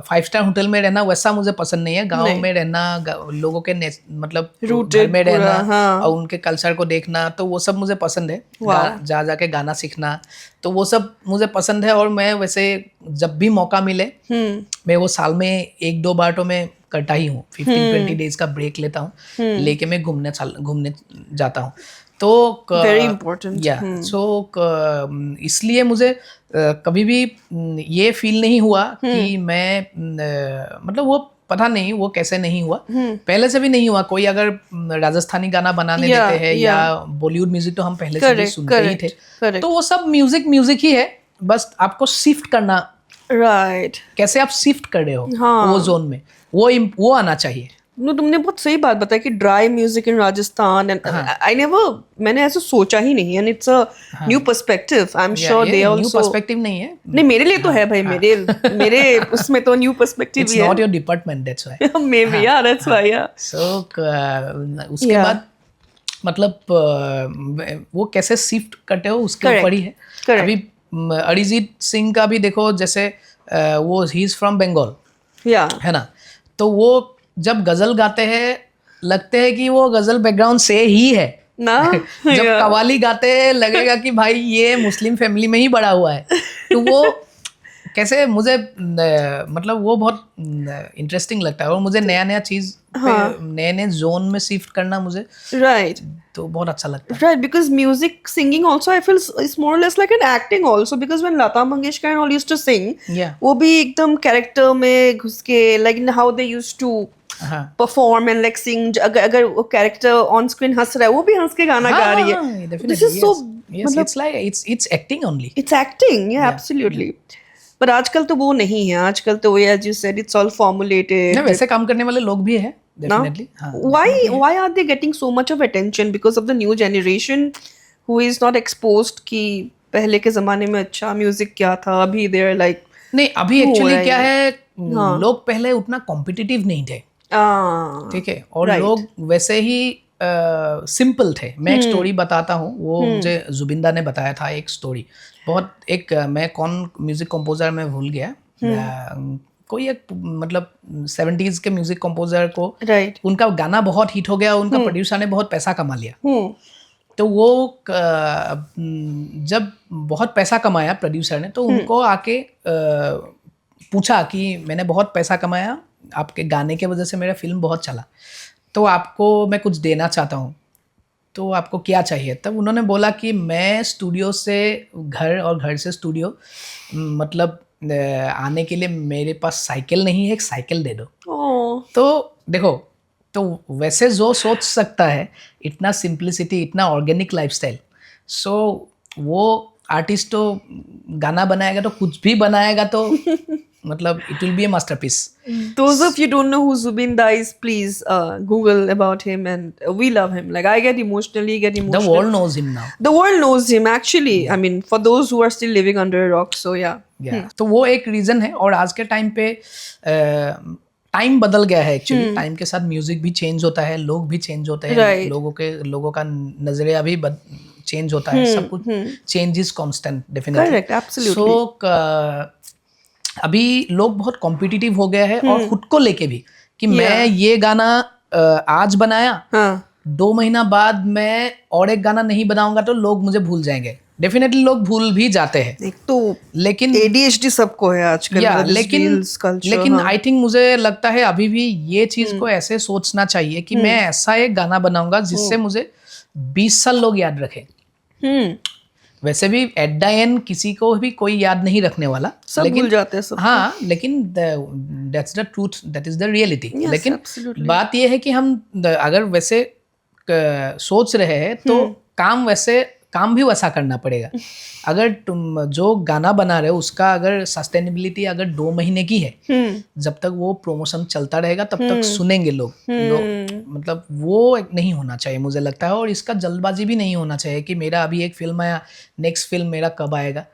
5 स्टार होटल में रहना वैसा मुझे पसंद नहीं है. गांव में रहना, लोगों के मतलब Rooted घर में रहना हाँ. और उनके कल्चर को देखना, तो वो सब मुझे पसंद है. जा जाके गाना सीखना, तो वो सब मुझे पसंद है. और मैं वैसे जब भी मौका मिले मैं वो साल में 1-2 बार तो मैं करता ही हूँ. 15-20 डेज का ब्रेक लेता हूँ, लेके मैं घूमने जाता हूँ. तो Very important. या सो इसलिए मुझे कभी भी ये फील नहीं हुआ कि मैं मतलब वो पता नहीं वो कैसे नहीं हुआ, पहले से भी नहीं हुआ. कोई अगर राजस्थानी गाना बनाने देते हैं या बॉलीवुड म्यूजिक तो हम पहले से भी सुनते ही थे. तो वो सब म्यूजिक ही है, बस आपको शिफ्ट करना. राइट. कैसे आप शिफ्ट कर रहे हो हाँ. वो जोन में, वो आना चाहिए. नो, तुमने बहुत सही बात बताई कि dry music in Rajasthan and I never, मैंने ऐसा सोचा ही नहीं. And it's a new perspective. I am sure they also. New perspective नहीं है. नहीं, मेरे लिए तो है भाई. मेरे उसमें तो न्यू पर्सपेक्टिव इट्स ही है. Not your department, that's why. May be, या दैट्स व्हाई. या सो उसके बाद मतलब वो कैसे शिफ्ट करते हो उसके ऊपर ही है. अभी अरिजीत सिंह का भी देखो, जैसे वो ही इज फ्रॉम बंगाल, या है ना. तो वो जब गजल गाते हैं लगते है कि वो गजल बैकग्राउंड से ही है ना. जब कवाली गाते हैं लगेगा कि भाई ये मुस्लिम फैमिली में ही बड़ा हुआ है. तो वो कैसे मुझे मतलब वो बहुत इंटरेस्टिंग लगता है. और मुझे नया चीज नए जोन में शिफ्ट करना मुझे राइट तो बहुत अच्छा लगता है. Right, because music singing also I feel is more or less like an acting also, because when Lata Mangeshkar and all used to sing, वो भी एकदम character में घुस के, like how they used to perform and like sing. अगर वो character on screen हंस रहा है, वो भी हंस के गाना गा रही है. This is so, yes, it's like it's acting only. It's acting, yeah, absolutely. पर आजकल तो वो नहीं है. आजकल तो as you said, it's all formulated. वैसे काम करने वाले लोग भी हैं. Definitely. Why are they getting so much of attention? Because of the new generation who is not exposed कि पहले के जमाने में अच्छा म्यूजिक क्या था. अभी they're like नहीं, अभी एक्चुअली क्या है, लोग पहले उतना कॉम्पिटिटिव नहीं थे. ठीक है. और लोग वैसे ही सिंपल थे. मैं एक स्टोरी बताता हूँ. वो मुझे जुबिंदा ने बताया था एक स्टोरी. बहुत एक मैं कौन म्यूजिक कंपोजर में भूल गया. कोई एक मतलब 70s के म्यूजिक कंपोजर को उनका गाना बहुत हिट हो गया. उनका प्रोड्यूसर ने बहुत पैसा कमा लिया. तो वो जब बहुत पैसा कमाया प्रोड्यूसर ने, तो उनको आके पूछा कि मैंने बहुत पैसा कमाया, आपके गाने के वजह से मेरा फिल्म बहुत चला, तो आपको मैं कुछ देना चाहता हूँ, तो आपको क्या चाहिए. तब उन्होंने बोला कि मैं स्टूडियो से घर और घर से स्टूडियो मतलब आने के लिए मेरे पास साइकिल नहीं है, एक साइकिल दे दो. तो देखो, तो वैसे जो सोच सकता है, इतना सिंप्लिसिटी, इतना ऑर्गेनिक लाइफस्टाइल, सो वो आर्टिस्ट तो गाना बनाएगा तो कुछ भी बनाएगा तो मतलब it will be a masterpiece. Those of you don't know who Zubin Da is, please Google about him, and we love him. Like I get emotional. The world knows him now. The world knows him actually. I mean, for those who are still living under a rock, so yeah. तो वो एक रीजन है. और आज के टाइम पे टाइम बदल गया है एक्चुअली. टाइम के साथ म्यूजिक भी चेंज होता है, लोग भी चेंज होते हैं, लोगों का नजरिया भी चेंज होता है. सब कुछ change is constant, definitely. Correct, absolutely. So अभी लोग बहुत कॉम्पिटिटिव हो गया है और खुद को लेके भी कि मैं ये गाना आज बनाया, हाँ 2 महीना बाद मैं और एक गाना नहीं बनाऊंगा तो लोग मुझे भूल जाएंगे। डेफिनेटली लोग भूल भी जाते हैं, एक तो लेकिन ADHD सबको है आजकल, या मतलब this लेकिन reels culture, लेकिन हाँ आई थिंक मुझे लगता है अभी भी ये चीज को ऐसे सोचना चाहिए कि मैं ऐसा एक गाना बनाऊंगा जिससे मुझे 20 साल लोग याद रखें। वैसे भी एट द एंड किसी को भी कोई याद नहीं रखने वाला, सब भूल जाते हैं सब। हाँ, लेकिन that's the truth, that is the reality. Yes, लेकिन absolutely. बात ये है कि हम अगर वैसे सोच रहे हैं तो काम भी वैसा करना पड़ेगा। अगर तुम जो गाना बना रहे हो उसका अगर सस्टेनेबिलिटी अगर 2 महीने की है, जब तक वो प्रमोशन चलता रहेगा तब तक सुनेंगे लोग। मतलब वो एक नहीं होना चाहिए मुझे लगता है, और इसका जल्दबाजी भी नहीं होना चाहिए कि मेरा अभी एक फिल्म आया, नेक्स्ट फिल्म मेरा कब आएगा।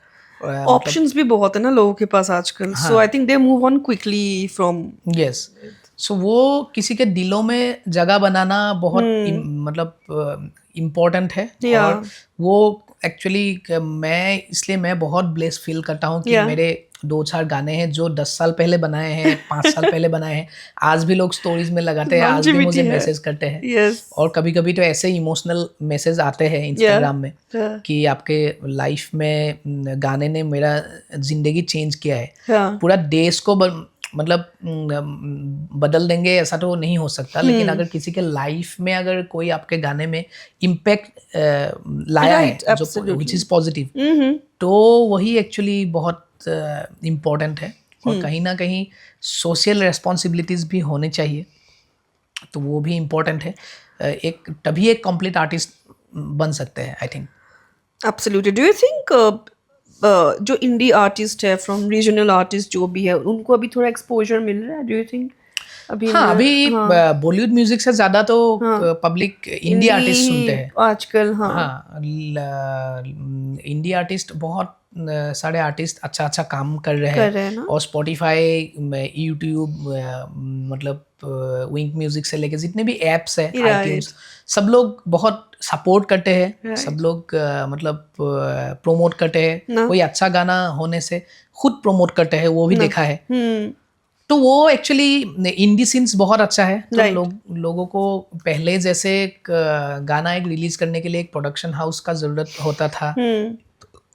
ऑप्शंस भी बहुत है ना लोगों के पास आजकल, so I think they move on quickly from. Yes, so वो किसी के दिलों में जगह बनाना बहुत मतलब इम्पोर्टेंट है। और वो एक्चुअली मैं बहुत ब्लेस फील करता हूँ कि मेरे 2-4 गाने हैं जो 10 साल पहले बनाए हैं, 5 साल पहले बनाए हैं, आज भी लोग स्टोरीज में लगाते हैं, आज भी मुझे मैसेज करते हैं। और कभी कभी तो ऐसे इमोशनल मैसेज आते हैं इंस्टाग्राम में कि आपके लाइफ में गाने ने मेरा जिंदगी चेंज किया है, पूरा देश को मतलब बदल देंगे ऐसा तो नहीं हो सकता, लेकिन अगर किसी के लाइफ में अगर कोई आपके गाने में इम्पैक्ट लाया है जो विच इज पॉजिटिव, तो वही एक्चुअली बहुत इम्पोर्टेंट है। और कहीं ना कहीं सोशल रेस्पॉन्सिबिलिटीज भी होने चाहिए, तो वो भी इम्पोर्टेंट है। तभी एक कंप्लीट आर्टिस्ट बन सकते हैं I think. Absolutely. Do you think जो इंडी आर्टिस्ट है, फ्रॉम रीजनल आर्टिस्ट जो भी है, उनको अभी थोड़ा एक्सपोजर मिल रहा है? डू यू थिंक अभी बॉलीवुड म्यूजिक से ज्यादा तो पब्लिक इंडी आर्टिस्ट सुनते हैं आजकल। इंडी आर्टिस्ट बहुत सारे आर्टिस्ट अच्छा काम कर रहे हैं, और स्पॉटिफाई, यूट्यूब, मतलब विंक म्यूजिक से लेके जितने भी एप्स है, आईट्यून्स, सब लोग बहुत सपोर्ट करते हैं। सब लोग मतलब प्रोमोट करते हैं। कोई अच्छा गाना होने से खुद प्रोमोट करते हैं, वो भी देखा है। तो वो एक्चुअली इंडी सीन्स बहुत अच्छा है। तो लोगों को पहले जैसे गाना एक रिलीज करने के लिए एक प्रोडक्शन हाउस का जरूरत होता था,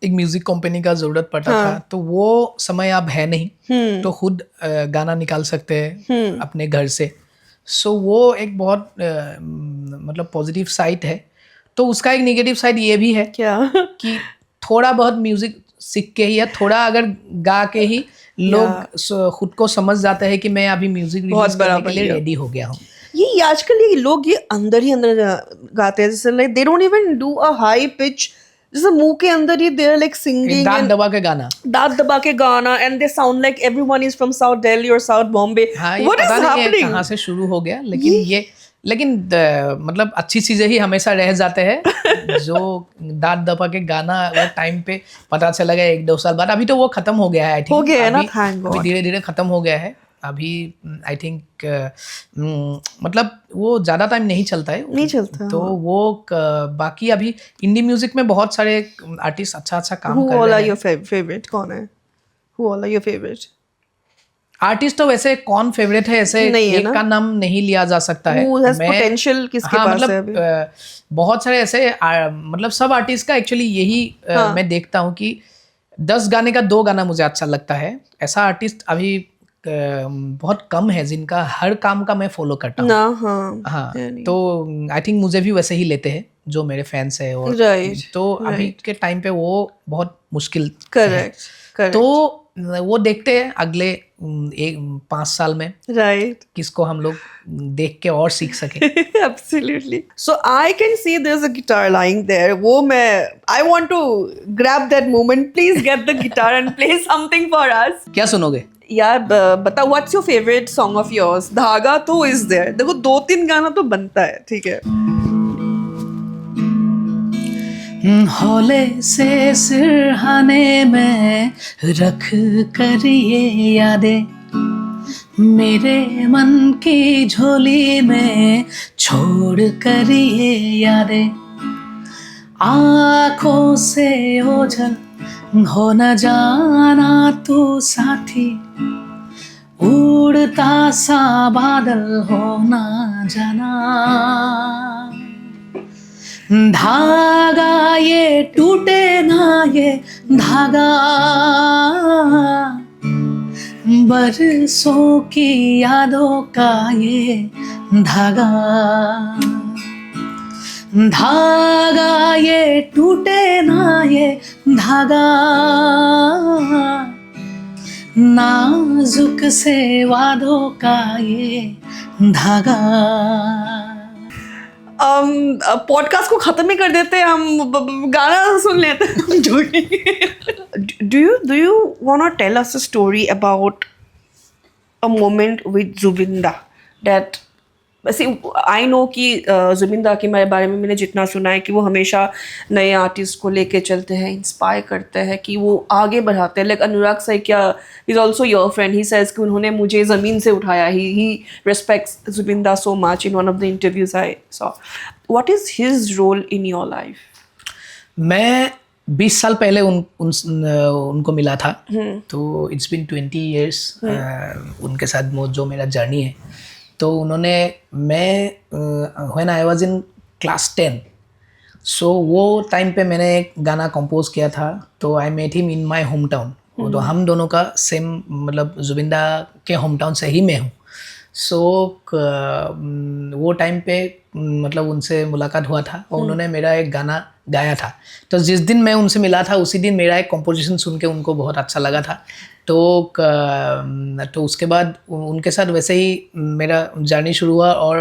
एक म्यूजिक कंपनी का जरूरत पड़ता था, तो वो समय अब है नहीं। तो खुद गाना निकाल सकते हैं अपने घर से। सो वो एक बहुत मतलब पॉजिटिव साइड है। तो उसका एक नेगेटिव साइड ये भी है कि थोड़ा बहुत म्यूजिक सीख के ही, या थोड़ा अगर गा के ही लोग खुद को समझ जाते हैं कि मैं अभी म्यूजिक रिलीज करने के लिए रेडी हो गया हूँ। ये आजकल ये लोग ये अंदर ही अंदर गाते हैं, जैसे like they don't even do a high pitch, जैसे मुंह के अंदर ही दे आर लाइक सिंगिंग, दांत दबा के गाना, and they sound like everyone is from south Delhi और south Bombay. What is happening? कहाँ से शुरू हो गया, लेकिन मतलब अच्छी चीजें ही हमेशा रह जाते हैं। जो दांत दबा के गाना वो टाइम पे पता चला गया 1-2 साल बाद, अभी तो वो खत्म हो गया है। हो गया है ना, थैंक गॉड। धीरे धीरे खत्म हो गया है अभी। आई थिंक मतलब वो ज्यादा टाइम नहीं चलता है, तो वो बाकी अभी इंडी म्यूजिक में बहुत सारे आर्टिस्ट अच्छा काम कर रहे हैं। Who all are your favorite? कौन है? Who all are your favorite? Artist तो वैसे कौन फेवरेट है ऐसे एक का नाम नहीं लिया जा सकता है। पोटेंशियल किसके पास मतलब है अभी? बहुत सारे ऐसे मतलब सब आर्टिस्ट का एक्चुअली यही मैं देखता हूँ कि 10 गाने का 2 गाना मुझे अच्छा लगता है। ऐसा आर्टिस्ट अभी बहुत कम है जिनका हर काम का मैं फॉलो करता हूँ। हाँ, तो आई थिंक मुझे भी वैसे ही लेते हैं जो मेरे फैंस है। और तो अभी के टाइम पे वो बहुत मुश्किल है। तो वो देखते हैं अगले 5 साल में किसको हम लोग देख के और सीख सके। Absolutely. So I can see there's a guitar lying there. वो मैं I want to grab that moment. Please get the guitar and play something for us. क्या सुनोगे यार? बता, what's your favourite song of yours? धागा तो इज देयर। देखो 2-3 गाना तो बनता है, ठीक है। हौले से सिरहाने में रख कर ये यादें, मेरे मन की झोली में छोड़ कर ये यादें, आँखों से ओझल हो न जाना तू साथी, उड़ उड़ता सा बादल हो ना जाना, धागा ये टूटे ना ये धागा, बरसों की यादों का ये धागा, धागा ये टूटे ना ये धागा, नाजुक से वादों का ये धागा। पॉडकास्ट को खत्म ही कर देते हैं हम, गाना सुन लेते हैं। Do you wanna tell us a story about a moment with Zubinda that, see, I know कि जुबिंदा के बारे में मैंने जितना सुना है कि वो हमेशा नए आर्टिस्ट को लेके चलते हैं, इंस्पायर करते हैं कि वो आगे बढ़ाते हैं। Like Anurag Saikia is also your friend, he says कि उन्होंने मुझे ज़मीन से उठाया, he respects Zubinda so much in one of the interviews I saw. What is his role in your life? मैं 20 साल पहले उनको मिला था, तो इट्स बिन 20 years उनके साथ जो मेरा जर्नी है। तो उन्होंने when I was in class 10, सो वो टाइम पे मैंने एक गाना कंपोज किया था, तो I met him in my home town. तो हम दोनों का सेम, मतलब जुबिंदा के होम टाउन से ही मैं हूँ। सो वो टाइम पे मतलब उनसे मुलाकात हुआ था और उन्होंने मेरा एक गाना गाया था। तो जिस दिन मैं उनसे मिला था उसी दिन मेरा एक कंपोजिशन सुन के उनको बहुत अच्छा लगा था। तो उसके बाद उनके साथ वैसे ही मेरा जर्नी शुरू हुआ और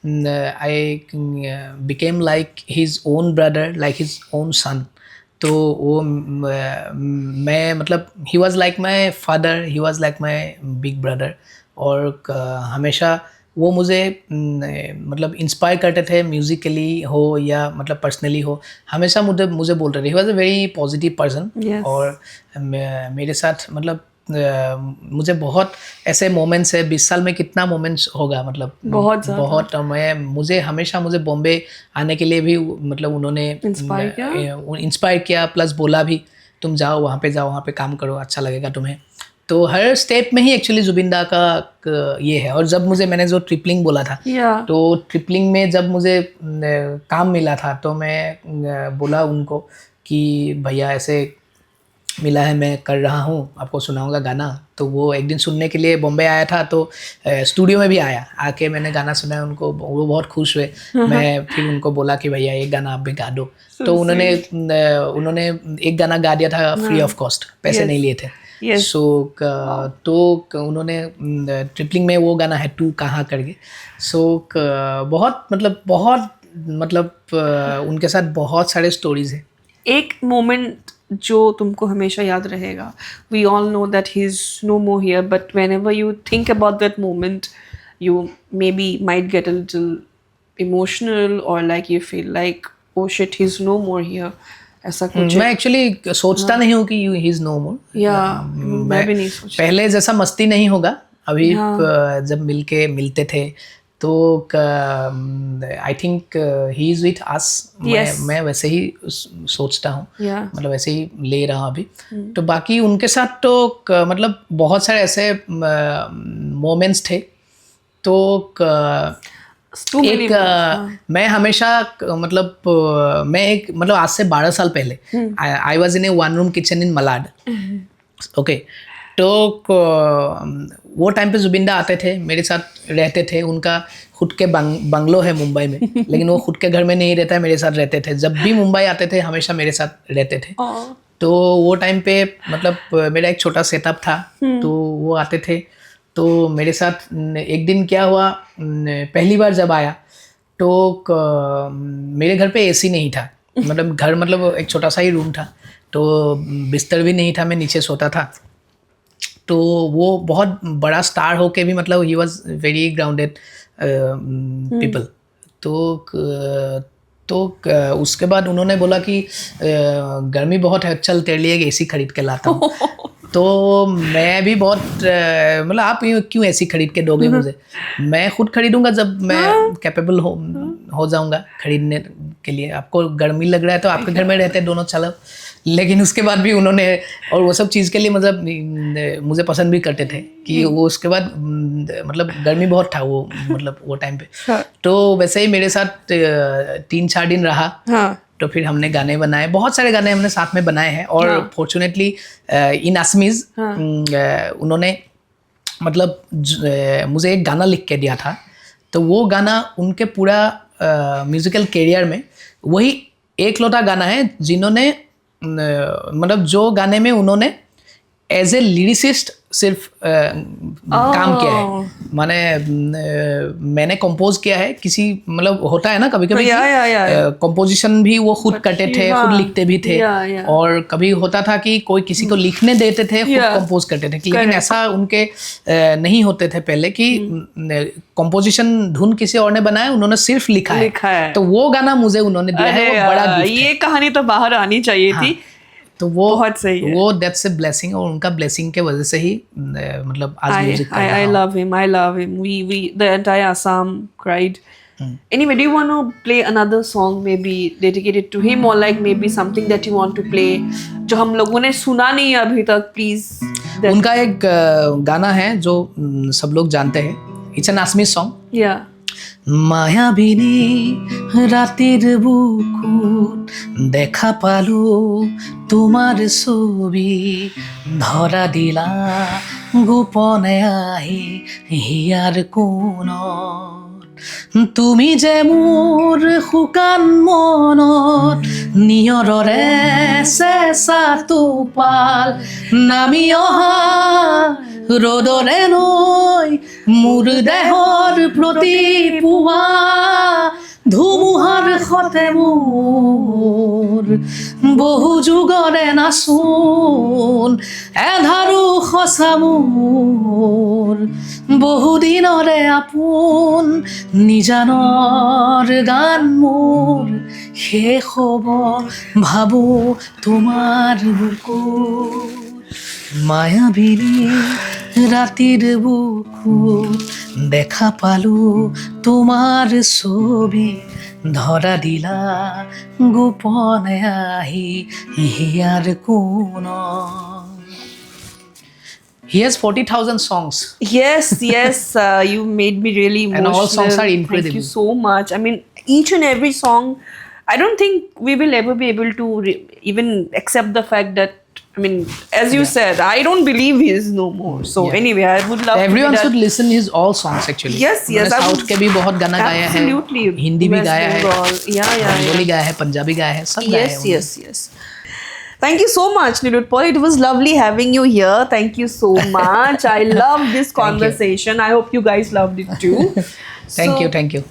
I became like his own brother, like his own son. तो वो मैं मतलब he was like my father, he was like my big brother. और हमेशा वो मुझे मतलब इंस्पायर करते थे, म्यूज़िकली हो या मतलब पर्सनली हो, हमेशा मुझे बोलते थे। He was a very positive person. और मेरे साथ मतलब मुझे बहुत ऐसे मोमेंट्स है, 20 साल में कितना मोमेंट्स होगा, मतलब बहुत मुझे हमेशा बॉम्बे आने के लिए भी मतलब उन्होंने इंस्पायर किया, प्लस बोला भी तुम जाओ वहाँ पे काम करो, अच्छा लगेगा तुम्हें। तो हर स्टेप में ही एक्चुअली जुबिंदा का ये है। और जब मैंने जो ट्रिपलिंग बोला था, तो ट्रिपलिंग में जब मुझे काम मिला था तो मैं बोला उनको कि भैया ऐसे मिला है, मैं कर रहा हूँ, आपको सुनाऊंगा गाना। तो वो एक दिन सुनने के लिए बॉम्बे आया था, तो स्टूडियो में भी आके मैंने गाना सुनाया उनको, वो बहुत खुश हुए। मैं फिर उनको बोला कि भैया एक गाना आप भी गा दो। तो उन्होंने एक गाना गा दिया था फ्री ऑफ कॉस्ट, पैसे नहीं लिए थे। सो तो उन्होंने ट्रिपलिंग में वो गाना है तू कहाँ करके। सो बहुत उनके साथ बहुत सारे स्टोरीज हैं। एक मोमेंट जो तुमको हमेशा याद रहेगा? We all know that he is no more here, but whenever you think about that moment you may be might get a little emotional और like you feel like oh shit he is no more here, ऐसा कुछ? मैं एक्चुअली सोचता नहीं हूँ कि ही इज नो मोर, मैं भी नहीं सोचती। पहले जैसा मस्ती नहीं होगा अभी। जब मिलते थे तो I think he is with us. मैं वैसे ही सोचता हूँ, मतलब वैसे ही ले रहा हूँ अभी। तो बाकी उनके साथ तो मतलब बहुत सारे ऐसे मोमेंट्स थे। तो मैं हमेशा मतलब मैं आज से 12 साल पहले I was in A 1 room kitchen in Malad. Okay, तो वो टाइम पे जुबिंदा आते थे, मेरे साथ रहते थे। उनका खुद के बंगलो है मुंबई में, लेकिन वो खुद के घर में नहीं रहता है, मेरे साथ रहते थे। जब भी मुंबई आते थे हमेशा मेरे साथ रहते थे। तो वो टाइम पे मतलब मेरा एक छोटा सेटअप था, तो वो आते थे। तो मेरे साथ एक दिन क्या हुआ, पहली बार जब आया तो मेरे घर पे एसी नहीं था। मतलब एक छोटा सा ही रूम था, तो बिस्तर भी नहीं था, मैं नीचे सोता था। तो वो बहुत बड़ा स्टार होके भी मतलब he was very grounded people. तो उसके बाद उन्होंने बोला कि गर्मी बहुत है, चल तेरे लिए एक एसी खरीद के लाता हूँ। तो मैं भी बहुत मतलब आप क्यों एसी खरीद के दोगे मुझे, मैं खुद खरीदूंगा जब मैं कैपेबल हो जाऊंगा खरीदने के लिए। आपको गर्मी लग रहा है तो आपके घर में रहते दोनों, चलो लेकिन उसके बाद भी उन्होंने, और वो सब चीज़ के लिए मतलब मुझे पसंद भी करते थे कि वो उसके बाद मतलब गर्मी बहुत था वो, मतलब वो टाइम पे। हाँ. तो वैसे ही मेरे साथ 3-4 दिन रहा। हाँ. तो फिर हमने गाने बनाए, बहुत सारे गाने हमने साथ में बनाए हैं। और हाँ. फॉर्चुनेटली इन असमीज हाँ. उन्होंने मतलब मुझे एक गाना लिख के दिया था। तो वो गाना उनके पूरा म्यूजिकल कैरियर में वही एक लौता गाना है जिन्होंने मतलब जो गाने में उन्होंने एज ए लिरिसिस्ट सिर्फ काम किया है। माने मैंने कंपोज किया है किसी, मतलब होता है ना कभी कभी कंपोजिशन भी वो खुद करते थे, खुद लिखते भी थे। और कभी होता था कि कोई किसी को लिखने देते थे, खुद कंपोज करते थे। लेकिन ऐसा उनके नहीं होते थे पहले कि कंपोजिशन धुन किसी और ने बनाया, उन्होंने सिर्फ लिखा है। तो वो गाना मुझे उन्होंने दिया है, वो बड़ा गिफ्ट है। ये कहानी तो बाहर आनी चाहिए थी। तो वो बहुत सही है। वो दैट्स अ ब्लेसिंग, और उनका ब्लेसिंग के वजह से ही मतलब आज म्यूजिक कर रहा हूं। I love him. We the entire Assam cried. Anyway, do you want to play another song maybe dedicated to him, or like maybe something that you want to play जो हम लोगों ने सुना नहीं है अभी तक, please? उनका एक गाना है जो सब लोग जानते हैं। It's an Assamese song. Yeah. मायाबिनी रातिर बुकुत देखा पालो তোমার ছবি ধরা দিলা গোপনে আহি হিয়ার কোণত তুমি যে মোৰ শুকান মনত নিয়ৰৰে চেঁচা টোপাল নামি অহা ৰ'দৰে নৈ মোৰ দেহৰ প্ৰতি পুৱা ধুমুহাৰ সতে মোৰ বহু যুগৰে নাচোন এধাৰো সঁচা মোৰ বহু দিনৰে আপোন নিজানৰ গান মোৰ শেষ হ'ব ভাবো তোমাৰ বুকুত মায়াবিনী রাতির বুকুত দেখা পালো তোমার ছবি ধরা দিলা গোপনে আহি হিয়ার কোণ। He has 40,000 songs. Yes, you made me really emotional. And all songs are incredible. Thank you so much. I mean, each and every song, I don't think we will ever be able to even accept the fact that, I mean, as you said, I don't believe he is no more. So anyway, I would love everyone to should listen his all songs actually. Yes, south के भी बहुत गाना गाया है, absolutely, हिंदी भी गाया है, बंगाली गाया है, पंजाबी गाया है, सब गाया है। Yes. Thank you so much, Nirud Paul. It was lovely having you here. Thank you so much. I loved this conversation. I hope you guys loved it too. Thank you.